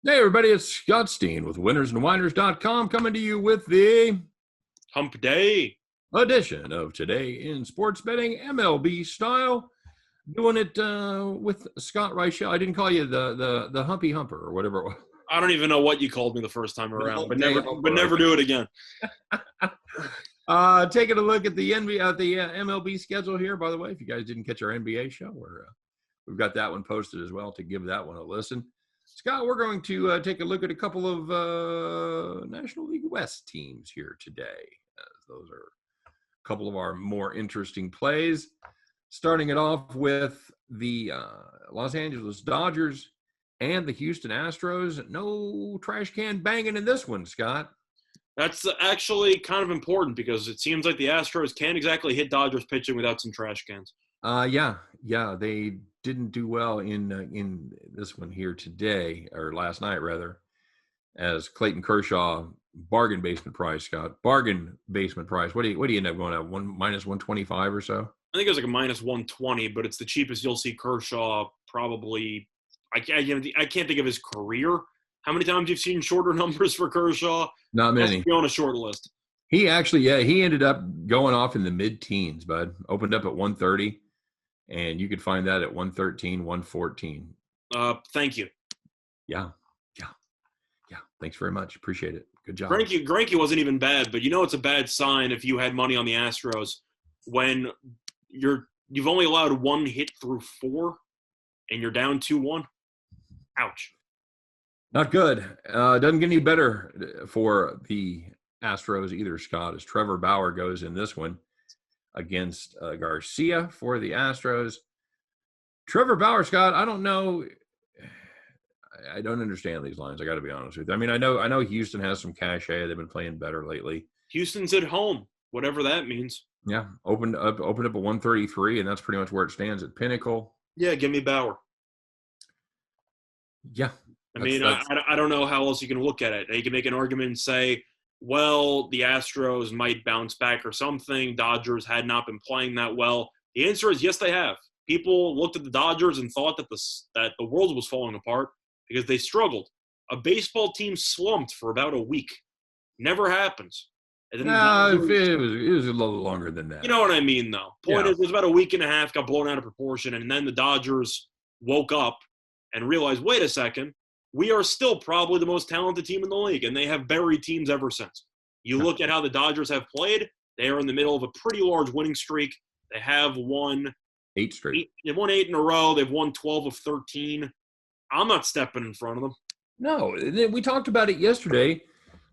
Hey, everybody, it's Scott Steen with winnersandwhiners.com coming to you with the Hump Day. edition of Today in Sports Betting, MLB style. Doing it with Scott Reichel. I didn't call you the Humpy Humper or whatever it was. I don't even know what you called me the first time around, but never Humper, do it again. Taking a look at the MLB schedule here, by the way, if you guys didn't catch our NBA show, we've got that one posted as well to give that one a listen. Scott, we're going to take a look at a couple of National League West teams here today. Those are a couple of our more interesting plays. Starting it off with the Los Angeles Dodgers and the Houston Astros. No trash can banging in this one, Scott. That's actually kind of important because it seems like the Astros can't exactly hit Dodgers pitching without some trash cans. Yeah, they didn't do well in this one here today, or last night rather, as Clayton Kershaw bargain basement price, Scott. Bargain basement price. What do you end up going at? Minus 125 or so? I think it was like a minus 120, but it's the cheapest you'll see Kershaw probably. I can't think of his career. How many times you've seen shorter numbers for Kershaw? Not many. Be on a short list. He actually, he ended up going off in the mid-teens, bud. Opened up at 130, and you could find that at 113, 114. Thank you. Yeah. Thanks very much. Appreciate it. Good job. Greinke wasn't even bad, but it's a bad sign if you had money on the Astros when you've only allowed one hit through four, and you're down 2-1. Ouch. Not good. Doesn't get any better for the Astros either, Scott, as Trevor Bauer goes in this one against Garcia for the Astros. Trevor Bauer, Scott, I don't know. I don't understand these lines. I got to be honest with you. I mean, I know Houston has some cachet. They've been playing better lately. Houston's at home, whatever that means. Yeah, opened up at 133, and that's pretty much where it stands at Pinnacle. Yeah, give me Bauer. Yeah. I don't know how else you can look at it. You can make an argument and say, well, the Astros might bounce back or something. Dodgers had not been playing that well. The answer is yes, they have. People looked at the Dodgers and thought that the world was falling apart because they struggled. A baseball team slumped for about a week. Never happens. It was a little longer than that. You know what I mean, though. Point is, it was about a week and a half, got blown out of proportion, and then the Dodgers woke up and realized, wait a second, we are still probably the most talented team in the league, and they have buried teams ever since. You look at how the Dodgers have played, they are in the middle of a pretty large winning streak. They have won 8 straight. They've won 8 in a row. They've won 12 of 13. I'm not stepping in front of them. No, we talked about it yesterday.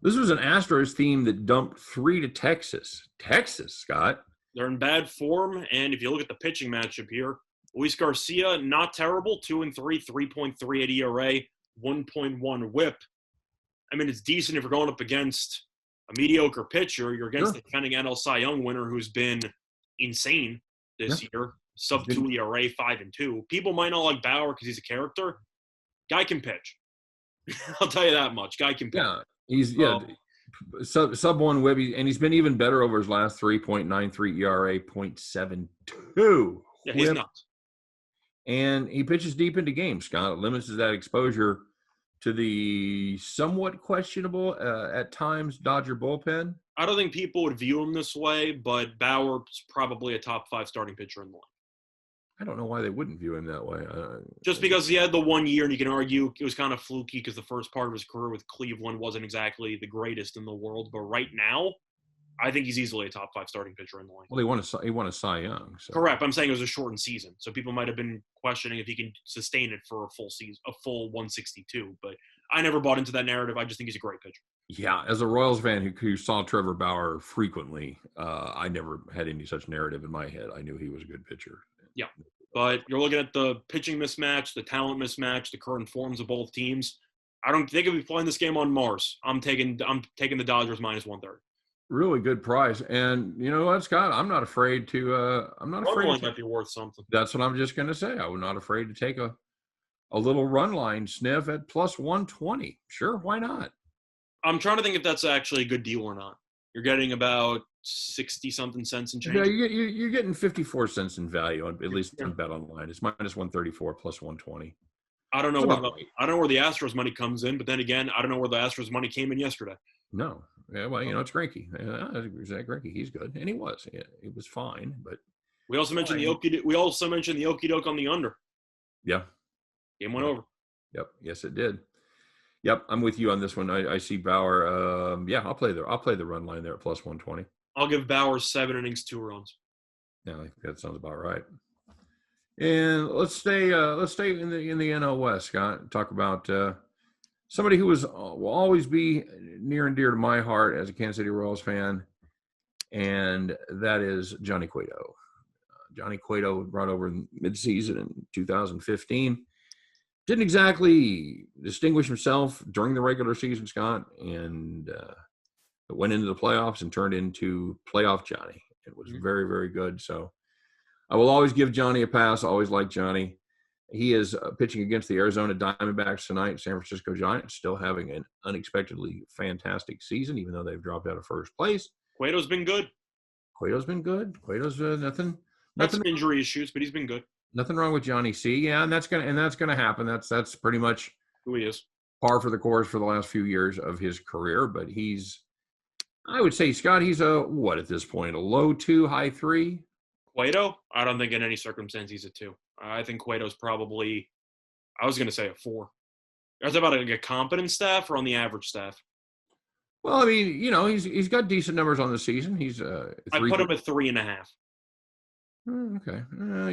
This was an Astros team that dumped 3 to Texas. Texas, Scott. They're in bad form, and if you look at the pitching matchup here, Luis Garcia, not terrible, 2-3, 3.38 ERA, 1.1 WHIP. I mean, it's decent if you're going up against a mediocre pitcher. You're against the defending NL Cy Young winner who's been insane this year, sub-2 ERA, 5-2. People might not like Bauer because he's a character. Guy can pitch. I'll tell you that much. Guy can pitch. Yeah, he's sub 1 WHIP, and he's been even better over his last 3.93 ERA, 0.72. Yeah, he's nuts. And he pitches deep into games, Scott. It limits that exposure to the somewhat questionable, at times, Dodger bullpen. I don't think people would view him this way, but Bauer's probably a top 5 starting pitcher in the league. I don't know why they wouldn't view him that way. Just because he had the 1 year, and you can argue it was kind of fluky because the first part of his career with Cleveland wasn't exactly the greatest in the world. But right now, I think he's easily a top 5 starting pitcher in the league. Well, he won a Cy Young. So. Correct. I'm saying it was a shortened season, so people might have been questioning if he can sustain it for a full season, a full 162. But I never bought into that narrative. I just think he's a great pitcher. Yeah, as a Royals fan who saw Trevor Bauer frequently, I never had any such narrative in my head. I knew he was a good pitcher. Yeah, but you're looking at the pitching mismatch, the talent mismatch, the current forms of both teams. I don't think if we playing this game on Mars, I'm taking the Dodgers minus 130. Really good price, and you know what, Scott? I'm not afraid to. I'm not afraid. Run line might be worth something. That's what I'm just going to say. I'm not afraid to take a little run line sniff at plus 120. Sure, why not? I'm trying to think if that's actually a good deal or not. You're getting about 60-something cents in change. Yeah, you're getting 54 cents in value, at least on Bet Online. It's minus 134 plus 120. I don't know It's where about right. I don't know where the Astros money comes in, but then again, I don't know where the Astros money came in yesterday. No. Yeah, well, it's Greinke. Zach Greinke, he's good, and he was. Yeah, he was fine, but We also mentioned the fine. Okie doke on the under. Yeah. Game went Yep. over. Yep. Yes, it did. Yep, I'm with you on this one. I see Bauer. Yeah, I'll play the run line there at plus 120. I'll give Bauer 7 innings, 2 runs. Yeah, I think that sounds about right. And let's stay in the NL West, Scott. Talk about somebody who will always be near and dear to my heart as a Kansas City Royals fan, and that is Johnny Cueto. Johnny Cueto brought over in midseason in 2015. Didn't exactly distinguish himself during the regular season, Scott, and went into the playoffs and turned into playoff Johnny. It was very, very good. So I will always give Johnny a pass. I always like Johnny. He is pitching against the Arizona Diamondbacks tonight. San Francisco Giants still having an unexpectedly fantastic season, even though they've dropped out of first place. Cueto's been good. Cueto's been good. Cueto's nothing. Had some injury issues, but he's been good. Nothing wrong with Johnny C. Yeah, and that's gonna happen. That's pretty much Who he is. par for the course for the last few years of his career. But I would say, Scott, he's what at this point? A low 2, high 3? Cueto? I don't think in any circumstance he's a 2. I think Cueto's probably, I was going to say a 4. Is that about a competent staff or on the average staff? Well, I mean, he's got decent numbers on the season. He's I put him at 3.5. Okay.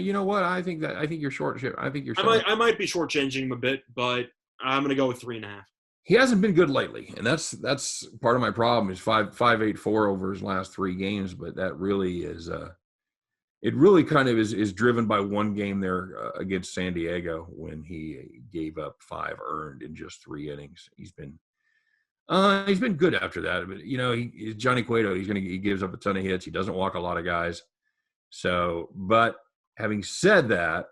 You know what? I think you're short. I think you're. I might be shortchanging him a bit, but I'm going to go with 3.5. He hasn't been good lately, and that's part of my problem. Is 5.84 over his last 3 games, but that really is. It really kind of is driven by one game there against San Diego when he gave up 5 earned in just 3 innings. He's been good after that, but he's Johnny Cueto. He gives up a ton of hits. He doesn't walk a lot of guys. So, but having said that,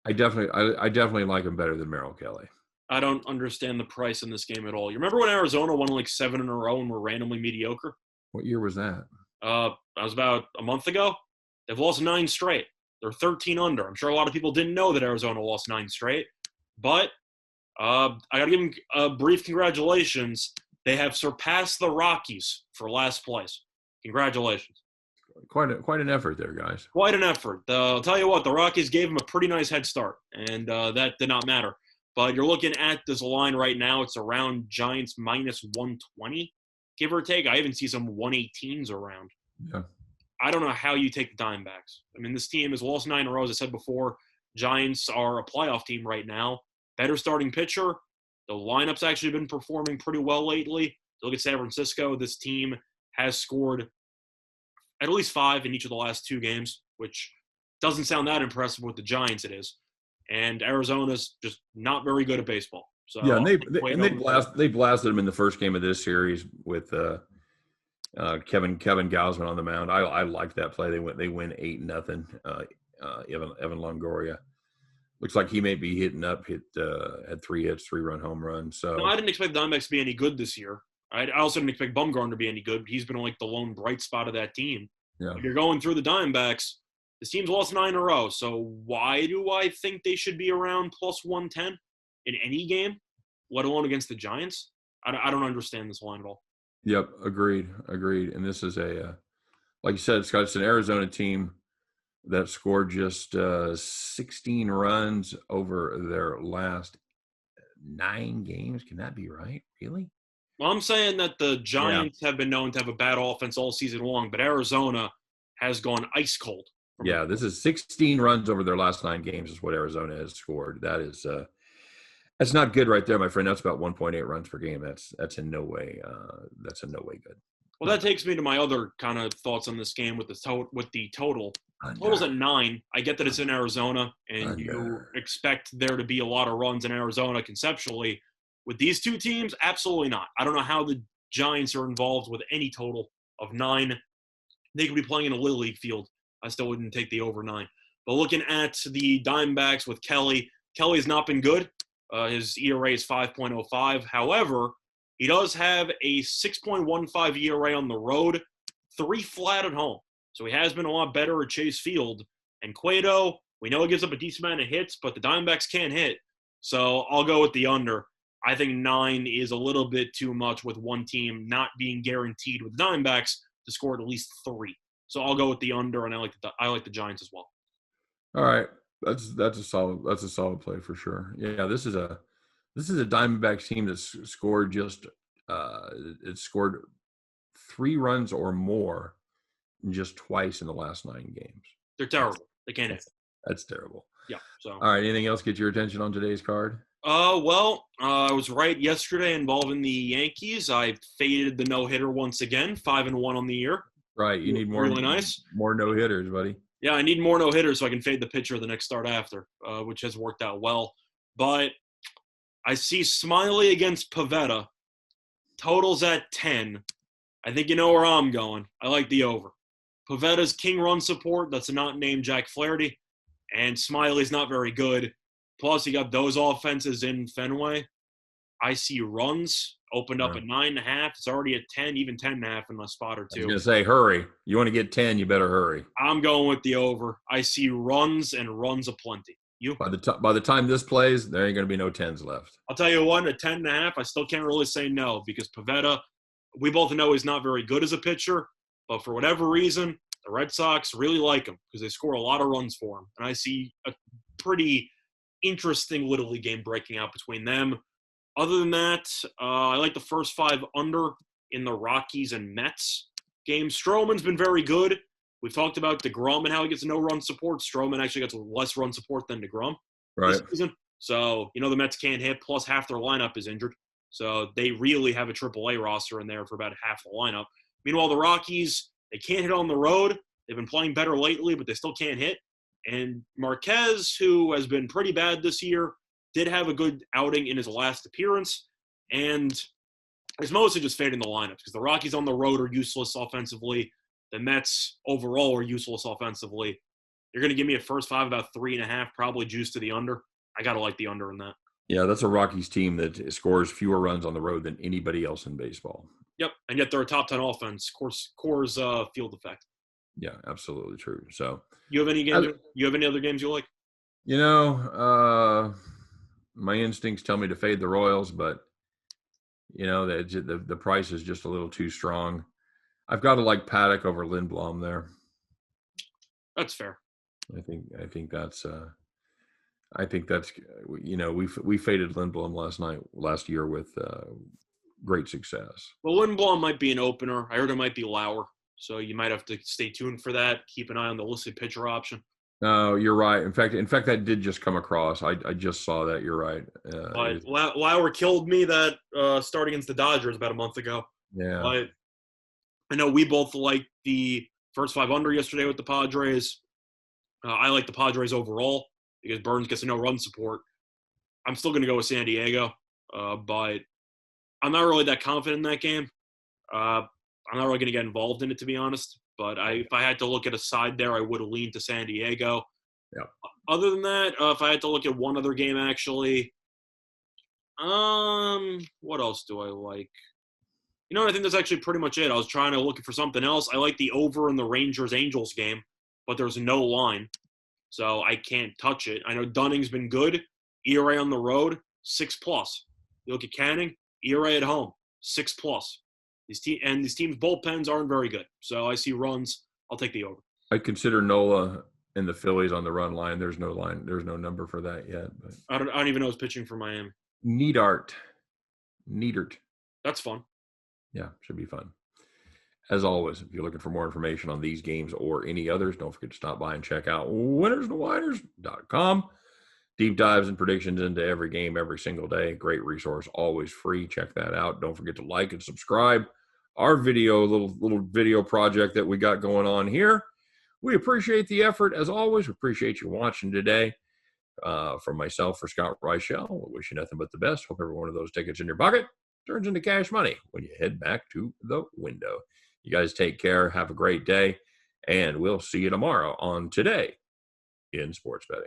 I definitely like him better than Merrill Kelly. I don't understand the price in this game at all. You remember when Arizona won like 7 in a row and were randomly mediocre? What year was that? That was about a month ago. They've lost 9 straight. They're 13 under. I'm sure a lot of people didn't know that Arizona lost 9 straight. But I got to give them a brief congratulations. They have surpassed the Rockies for last place. Congratulations. Quite an effort there, guys. Quite an effort. I'll tell you what, the Rockies gave them a pretty nice head start, and that did not matter. But you're looking at this line right now. It's around Giants minus 120, give or take. I even see some 118s around. Yeah. I don't know how you take the Diamondbacks. I mean, this team has lost 9 in a row. As I said before, Giants are a playoff team right now. Better starting pitcher. The lineup's actually been performing pretty well lately. Look at San Francisco. This team has scored at least 5 in each of the last 2 games, which doesn't sound that impressive with the Giants it is. And Arizona's just not very good at baseball. So yeah, and they blasted them in the first game of this series with Kevin Gausman on the mound. I liked that play. They win 8-0. Evan Longoria looks like he may be had 3 hits, 3-run home run. So no, I didn't expect the Diamondbacks to be any good this year. I also didn't expect Bumgarner to be any good. He's been like the lone bright spot of that team. Yeah. If you're going through the Diamondbacks, this team's lost 9 in a row. So why do I think they should be around plus 110 in any game, let alone against the Giants? I don't understand this line at all. Yep, agreed. And this is like you said, Scott, it's an Arizona team that scored just 16 runs over their last 9 games. Can that be right? Really? Well, I'm saying that the Giants have been known to have a bad offense all season long, but Arizona has gone ice cold. Yeah, this is 16 runs over their last 9 games is what Arizona has scored. That's not good right there, my friend. That's about 1.8 runs per game. That's in no way good. Well, that takes me to my other kind of thoughts on this game with the total. Total's at 9. I get that it's in Arizona, and you expect there to be a lot of runs in Arizona conceptually. With these 2 teams, absolutely not. I don't know how the Giants are involved with any total of 9. They could be playing in a Little League field. I still wouldn't take the over 9. But looking at the Diamondbacks with Kelly has not been good. His ERA is 5.05. However, he does have a 6.15 ERA on the road, 3 flat at home. So he has been a lot better at Chase Field. And Cueto, we know he gives up a decent amount of hits, but the Diamondbacks can't hit. So I'll go with the under. I think 9 is a little bit too much with one team not being guaranteed with Diamondbacks to score at least 3. So I'll go with the under, and I like the Giants as well. All right, that's a solid play for sure. Yeah, this is a Diamondbacks team that's scored it scored 3 runs or more just twice in the last 9 games. They're terrible. They can't hit. That's terrible. Yeah. So. All right. Anything else get your attention on today's card? I was right yesterday involving the Yankees. I faded the no-hitter once again, 5-1 on the year. Right. You need more. Really nice. More no-hitters, buddy. Yeah, I need more no-hitters so I can fade the pitcher the next start after, which has worked out well. But I see Smiley against Pivetta. Totals at 10. I think you know where I'm going. I like the over. Pavetta's king run support. That's not named Jack Flaherty. And Smiley's not very good. Plus, you got those offenses in Fenway. I see runs opened up at 9.5. It's already at 10, even 10.5 in a spot or 2. I was going to say, hurry. You want to get 10, you better hurry. I'm going with the over. I see runs and runs aplenty. You? By the time this plays, there ain't going to be no 10s left. I'll tell you what, at 10.5, I still can't really say no because Pivetta, we both know he's not very good as a pitcher, but for whatever reason, the Red Sox really like him because they score a lot of runs for him. And I see a pretty interesting Little League game breaking out between them. Other than that, I like the first 5 under in the Rockies and Mets game. Stroman's been very good. We've talked about DeGrom and how he gets no run support. Stroman actually gets less run support than DeGrom this season. So, the Mets can't hit, plus half their lineup is injured. So they really have a AAA roster in there for about half the lineup. Meanwhile, the Rockies, they can't hit on the road. They've been playing better lately, but they still can't hit. And Marquez, who has been pretty bad this year, did have a good outing in his last appearance. And it's mostly just fading the lineups because the Rockies on the road are useless offensively. The Mets overall are useless offensively. You're going to give me a first 5 about 3.5, probably juice to the under. I got to like the under in that. Yeah, that's a Rockies team that scores fewer runs on the road than anybody else in baseball. Yep, and yet they're a top 10 offense. Core's field effect. Yeah, absolutely true. So, you have any games? You have any other games you like? My instincts tell me to fade the Royals, but the price is just a little too strong. I've got to like Paddock over Lindblom there. That's fair. I think that's we faded Lindblom last year with great success. Well, Lindblom might be an opener. I heard it might be Lauer, so you might have to stay tuned for that. Keep an eye on the listed pitcher option. No, you're right. In fact, that did just come across. I just saw that. You're right. But Lauer killed me that start against the Dodgers about a month ago. Yeah. But I know we both liked the first 5 under yesterday with the Padres. I like the Padres overall because Burns gets no run support. I'm still going to go with San Diego, but I'm not really that confident in that game. I'm not really going to get involved in it, to be honest. But if I had to look at a side there, I would have leaned to San Diego. Yeah. Other than that, if I had to look at one other game, actually, what else do I like? I think that's actually pretty much it. I was trying to look for something else. I like the over in the Rangers-Angels game, but there's no line, so I can't touch it. I know Dunning's been good. ERA on the road, 6+. You look at Canning, ERA at home, 6+. These teams' bullpens aren't very good, so I see runs. I'll take the over. I consider Nola and the Phillies on the run line. There's no line. There's no number for that yet. But I don't even know who's pitching for Miami. Neidert. That's fun. Yeah, should be fun. As always, if you're looking for more information on these games or any others, don't forget to stop by and check out winnersandwhiners.com. Deep dives and predictions into every game every single day. Great resource, always free. Check that out. Don't forget to like and subscribe. Our little video project that we got going on here. We appreciate the effort as always. We appreciate you watching today. From myself, for Scott Reichel, we wish you nothing but the best. Hope every one of those tickets in your pocket turns into cash money when you head back to the window. You guys take care. Have a great day. And we'll see you tomorrow on Today in Sports Betting.